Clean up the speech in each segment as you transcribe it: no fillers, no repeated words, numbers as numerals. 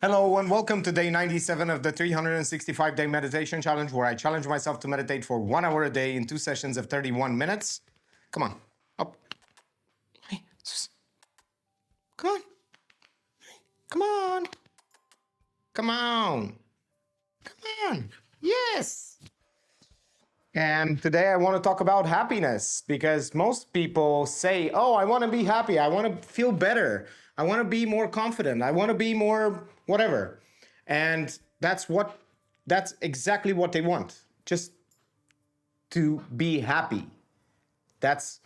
Hello and welcome to day 97 of the 365-day meditation challenge, where I challenge myself to meditate for 1 hour a day in 2 sessions of 31 minutes. Come on, up. Hey, come on. Come on. Come on. Come on. Yes. And today I want to talk about happiness, because most people say, oh, I want to be happy. I want to feel better. I want to be more confident. I want to be more whatever. And that's exactly what they want. Just to be happy. That's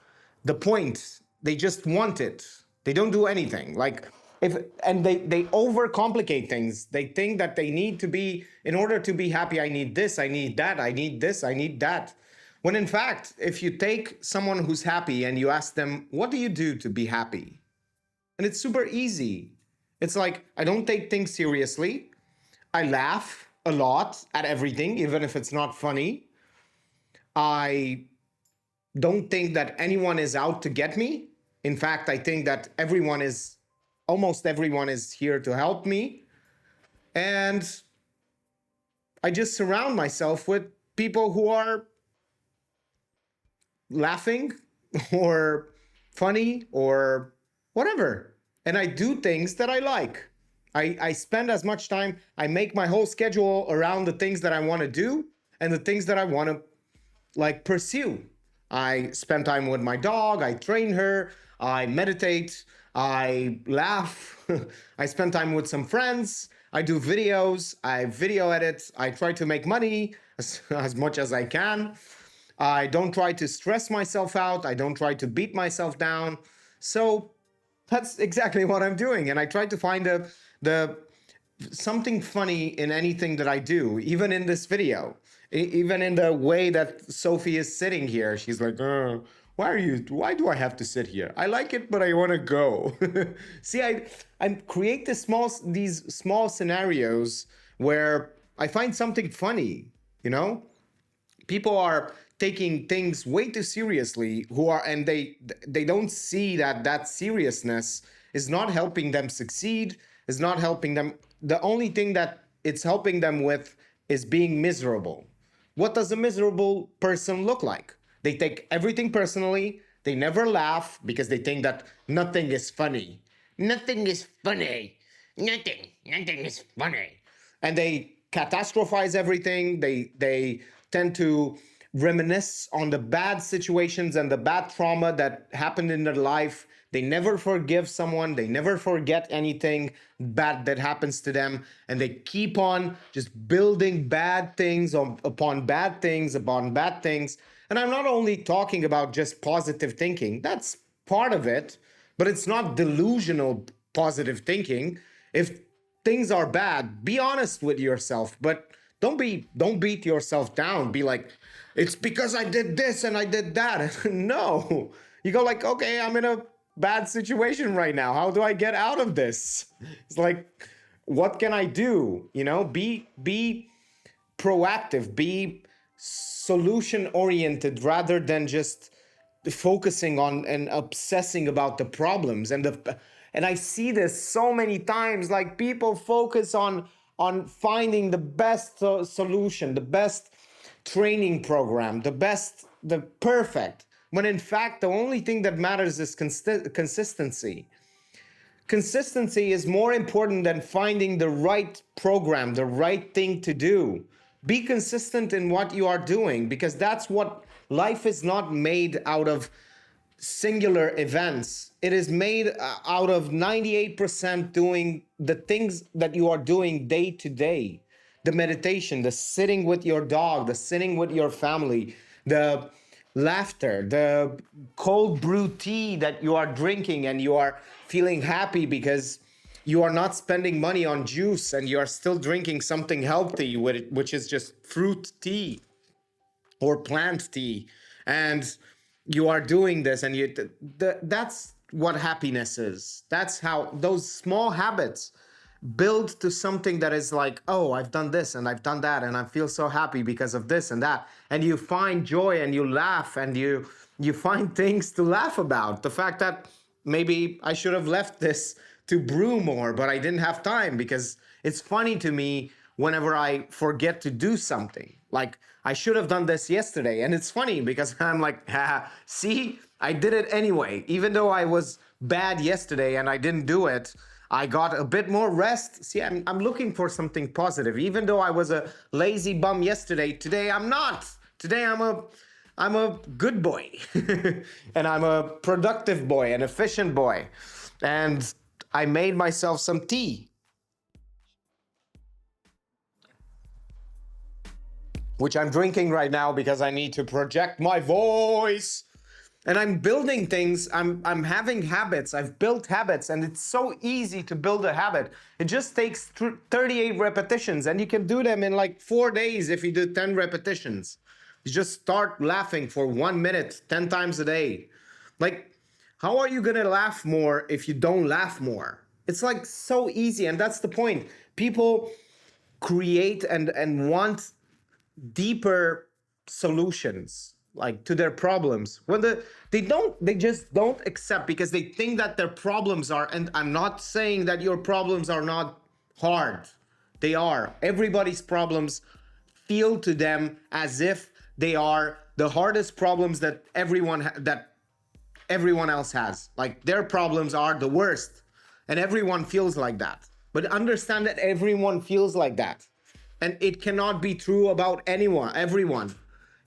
the point. They just want it. They don't do anything. They overcomplicate things. They think that they need to be, in order to be happy, I need this, I need that, I need this, I need that. When in fact, if you take someone who's happy and you ask them, what do you do to be happy? And it's super easy. It's like, I don't take things seriously. I laugh a lot at everything, even if it's not funny. I don't think that anyone is out to get me. In fact, I think that almost everyone is here to help me. And I just surround myself with people who are laughing or funny or whatever. And I do things that I like. I spend as much time, I make my whole schedule around the things that I want to do and the things that I want to pursue. I spend time with my dog, I train her, I meditate, I laugh, I spend time with some friends, I do videos, I video edit, I try to make money as much as I can. I don't try to stress myself out, I don't try to beat myself down. So that's exactly what I'm doing. And I try to find something funny in anything that I do, even in this video. Even in the way that Sophie is sitting here, she's like, why do I have to sit here? I like it, but I want to go. See, I create these small scenarios where I find something funny, People are taking things way too seriously, and they don't see that seriousness is not helping them succeed, is not helping them. The only thing that it's helping them with is being miserable. What does a miserable person look like? They take everything personally. They never laugh because they think that nothing is funny. Nothing is funny. Nothing is funny. And they catastrophize everything. They tend to reminisce on the bad situations and the bad trauma that happened in their life. They never forgive someone. They never forget anything bad that happens to them. And they keep on just building bad things upon bad things upon bad things. And I'm not only talking about just positive thinking. That's part of it, but it's not delusional positive thinking. If things are bad, be honest with yourself, but don't beat yourself down. Be like, it's because I did this and I did that. No, you go like, okay, I'm in a bad situation right now. How do I get out of this? It's like, what can I do? Be proactive, be solution oriented rather than just focusing on and obsessing about the problems. And I see this so many times, like people focus on finding the best solution, the best training program, the perfect, when in fact the only thing that matters is consistency. Consistency is more important than finding the right program, the right thing to do. Be consistent in what you are doing, because that's what life is not made out of singular events. It is made out of 98% doing the things that you are doing day to day. The meditation, the sitting with your dog, the sitting with your family, the laughter, the cold brew tea that you are drinking and you are feeling happy because you are not spending money on juice and you are still drinking something healthy, which is just fruit tea or plant tea. And you are doing this, and that's what happiness is. That's how those small habits build to something that is like, oh, I've done this and I've done that and I feel so happy because of this and that. And you find joy and you laugh and you find things to laugh about. The fact that maybe I should have left this to brew more, but I didn't have time because it's funny to me whenever I forget to do something. Like I should have done this yesterday. And it's funny because I'm like, see, I did it anyway. Even though I was bad yesterday and I didn't do it, I got a bit more rest. See, I'm looking for something positive. Even though I was a lazy bum yesterday, today I'm not. Today I'm a good boy. And I'm a productive boy, an efficient boy. And I made myself some tea, which I'm drinking right now because I need to project my voice. And I'm building things. I'm having habits. I've built habits, and it's so easy to build a habit. It just takes 38 repetitions, and you can do them in like 4 days if you do 10 repetitions. You just start laughing for 1 minute 10 times a day. Like, how are you gonna laugh more if you don't laugh more? It's like so easy, and that's the point. People create and want deeper solutions like to their problems when they just don't accept because they think that their problems are, and I'm not saying that your problems are not hard. They are. Everybody's problems feel to them as if they are the hardest problems that everyone else has. Like their problems are the worst, and everyone feels like that. But understand that everyone feels like that. And it cannot be true about everyone.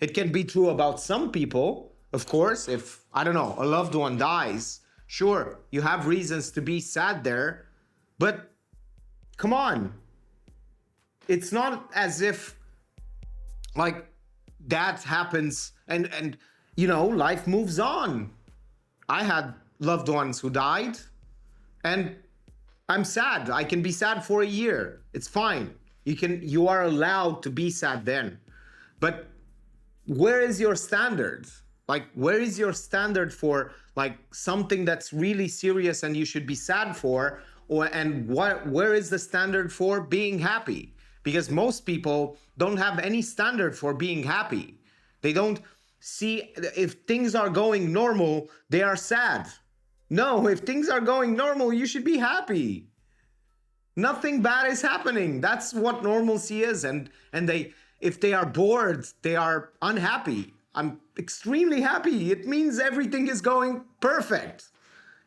It can be true about some people, of course. If, I don't know, a loved one dies, sure, you have reasons to be sad there. But come on, it's not as if like that happens and life moves on. I had loved ones who died, and I'm sad. I can be sad for a year. It's fine. You are allowed to be sad then. But where is your standard? Like, where is your standard for like something that's really serious and you should be sad for? Where is the standard for being happy? Because most people don't have any standard for being happy. They don't see if things are going normal, they are sad. No, if things are going normal, you should be happy. Nothing bad is happening. That's what normalcy is. And they, if they are bored, they are unhappy. I'm extremely happy. It means everything is going perfect.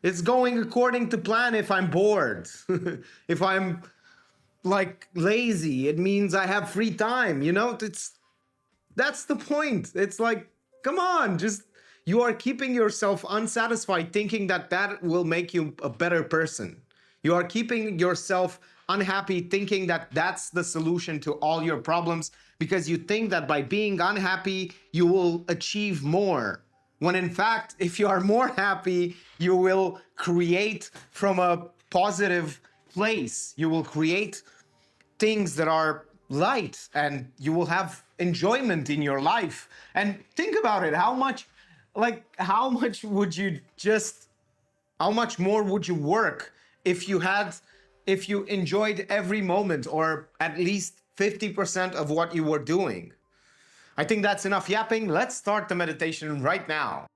It's going according to plan if I'm bored. If I'm like lazy, it means I have free time. That's the point. It's like, come on, just you are keeping yourself unsatisfied thinking that that will make you a better person. You are keeping yourself unhappy thinking that that's the solution to all your problems because you think that by being unhappy, you will achieve more. When in fact, if you are more happy, you will create from a positive place. You will create things that are light and you will have enjoyment in your life. And think about it, how much more would you work if you enjoyed every moment or at least 50% of what you were doing? I think that's enough yapping. Let's start the meditation right now.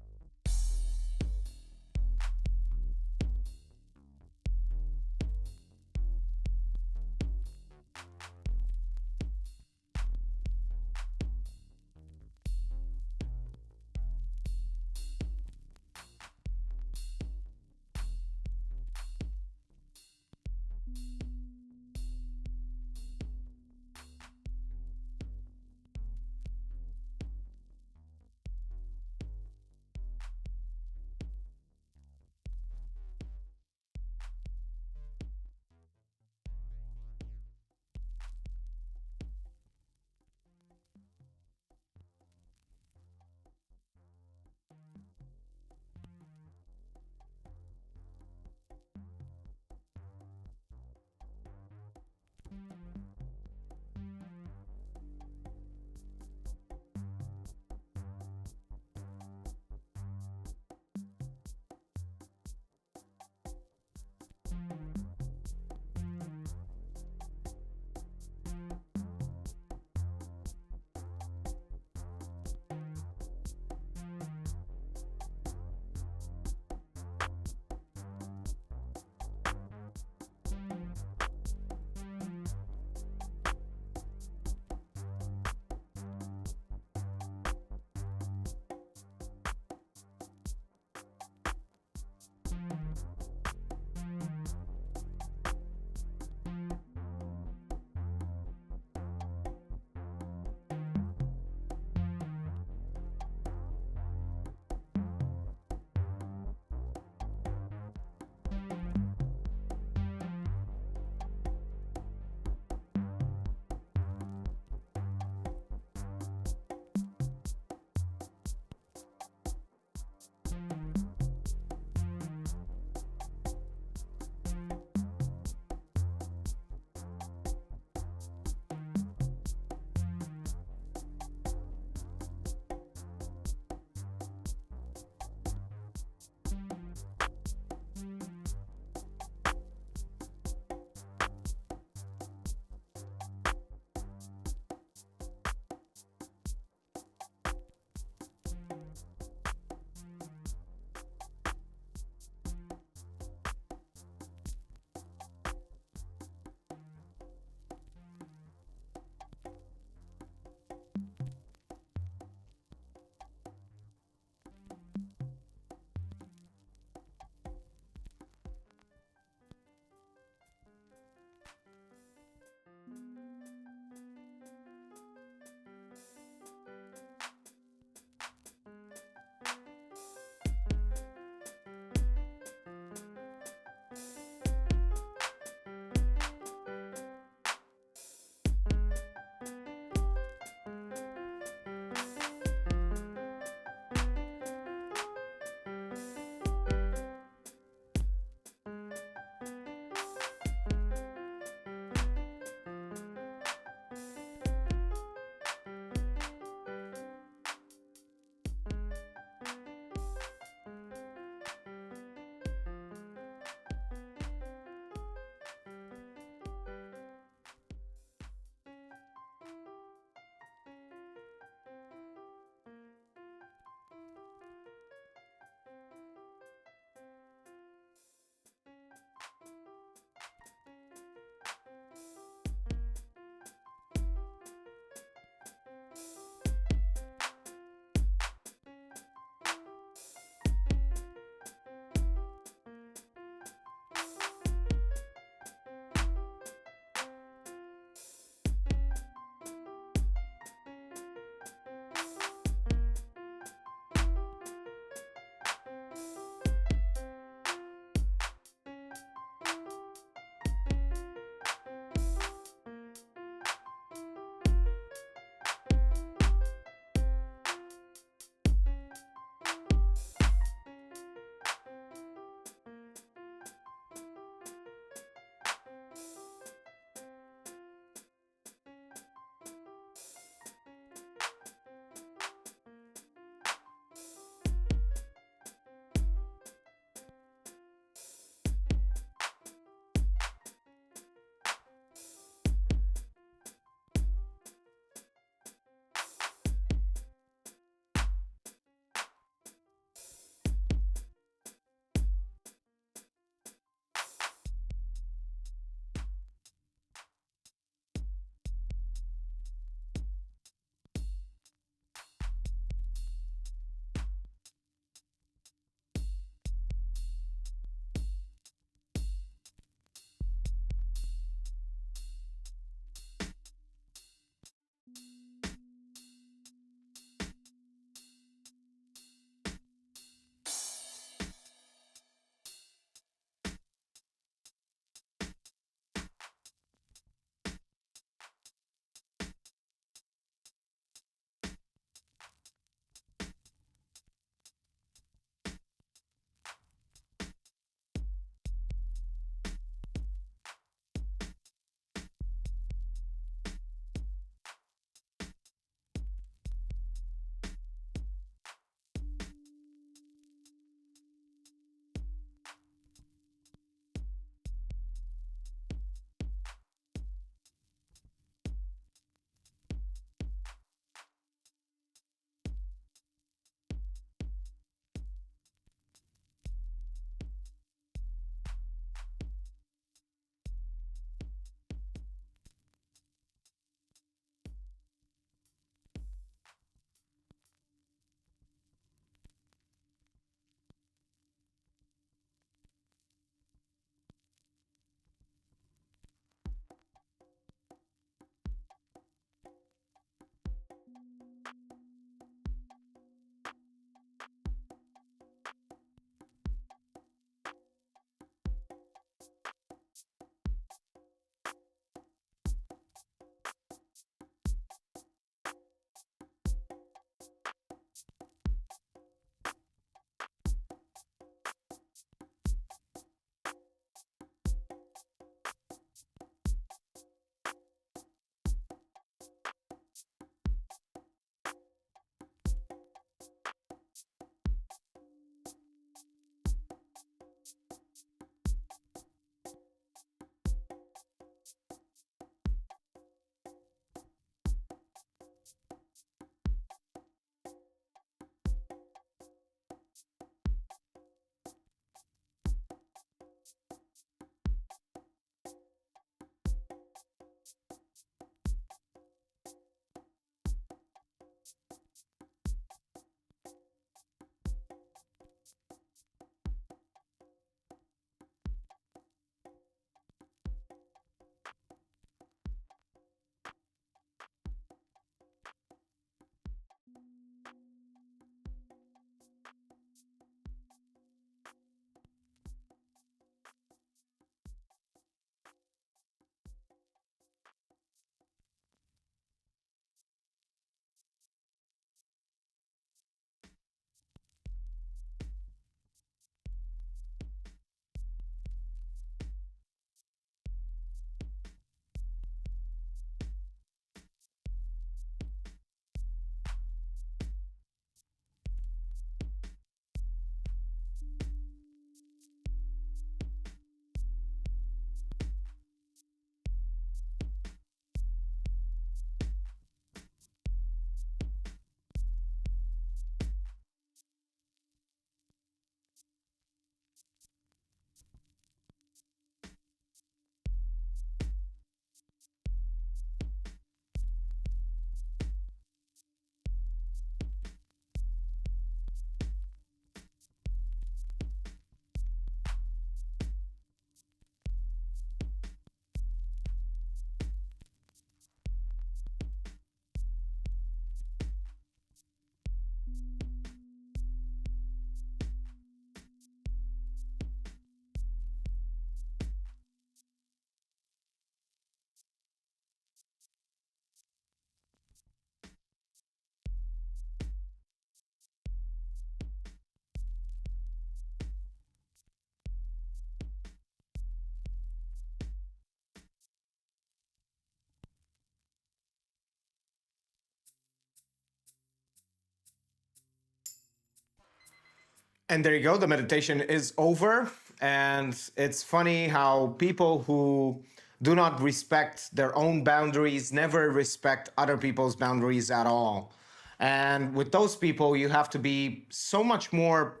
And there you go. The meditation is over. And it's funny how people who do not respect their own boundaries never respect other people's boundaries at all. And with those people, you have to be so much more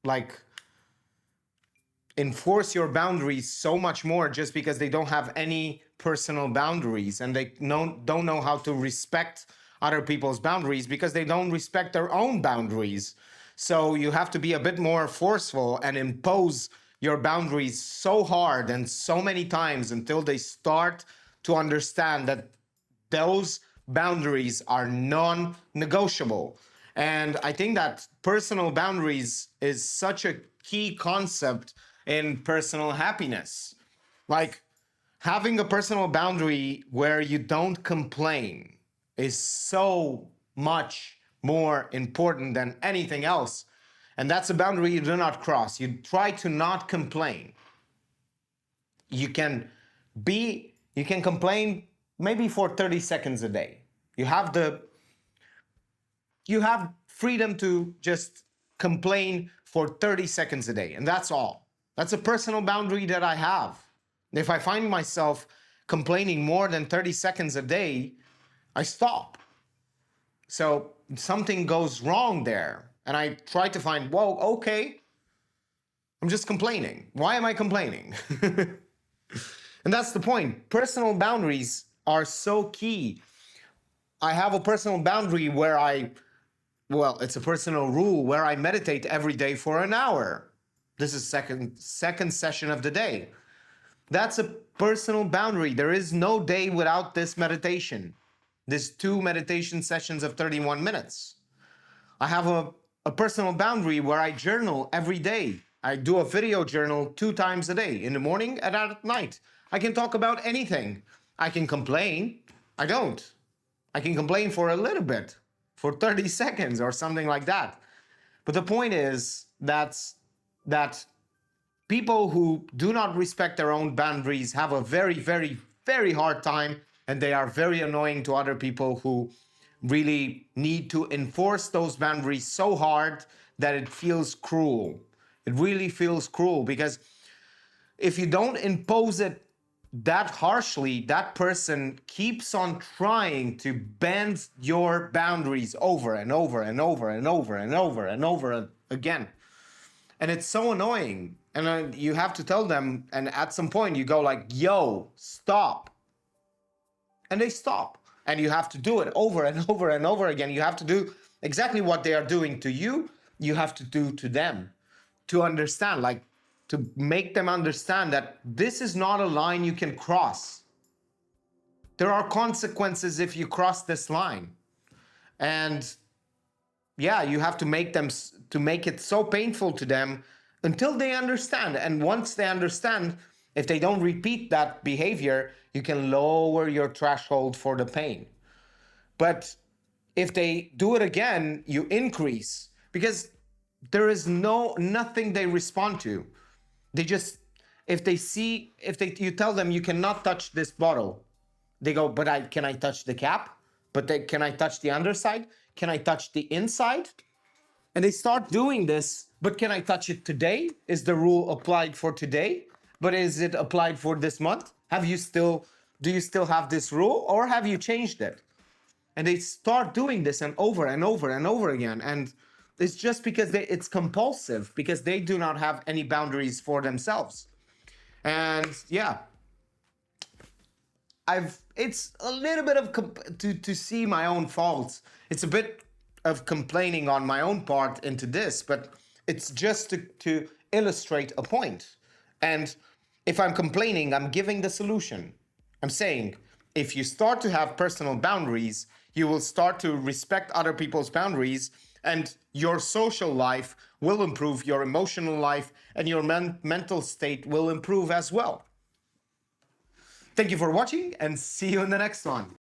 like enforce your boundaries so much more just because they don't have any personal boundaries and they don't know how to respect other people's boundaries because they don't respect their own boundaries. So you have to be a bit more forceful and impose your boundaries so hard and so many times until they start to understand that those boundaries are non-negotiable. And I think that personal boundaries is such a key concept in personal happiness. Like having a personal boundary where you don't complain is so much more important than anything else. And that's a boundary you do not cross. You try to not complain. You can complain maybe for 30 seconds a day. You have freedom to just complain for 30 seconds a day, and that's all. That's a personal boundary that I have. If I find myself complaining more than 30 seconds a day, I stop. So something goes wrong there, and I try to find, whoa, okay, I'm just complaining. Why am I complaining? And that's the point. Personal boundaries are so key. I have a personal boundary where it's a personal rule where I meditate every day for an hour. This is second session of the day. That's a personal boundary. There is no day without this meditation. There's 2 meditation sessions of 31 minutes. I have a personal boundary where I journal every day. I do a video journal 2 times a day, in the morning and at night. I can talk about anything. I can complain. I don't. I can complain for a little bit, for 30 seconds or something like that. But the point is that people who do not respect their own boundaries have a very, very, very hard time, and they are very annoying to other people who really need to enforce those boundaries so hard that it feels cruel. It really feels cruel because if you don't impose it that harshly, that person keeps on trying to bend your boundaries over and over and over and over and over and over again. And it's so annoying. And you have to tell them, and at some point you go like, yo, stop. And they stop. And you have to do it over and over and over again. You have to do exactly what they are doing to you, you have to do to them, to understand, like, to make them understand that this is not a line you can cross. There are consequences if you cross this line. And yeah, you have to make it so painful to them until they understand. And once they understand, if they don't repeat that behavior, you can lower your threshold for the pain. But if they do it again, you increase, because there is nothing they respond to. They just, you tell them you cannot touch this bottle, they go, but can I touch the cap? Can I touch the underside? Can I touch the inside? And they start doing this, but can I touch it today? Is the rule applied for today? But is it applied for this month? Do you still have this rule, or have you changed it? And they start doing this and over and over and over again. And it's just because it's compulsive, because they do not have any boundaries for themselves. And yeah, it's a little bit of to see my own faults. It's a bit of complaining on my own part into this, but it's just to illustrate a point. And if I'm complaining, I'm giving the solution. I'm saying, if you start to have personal boundaries, you will start to respect other people's boundaries, and your social life will improve, your emotional life and your mental state will improve as well. Thank you for watching, and see you in the next one.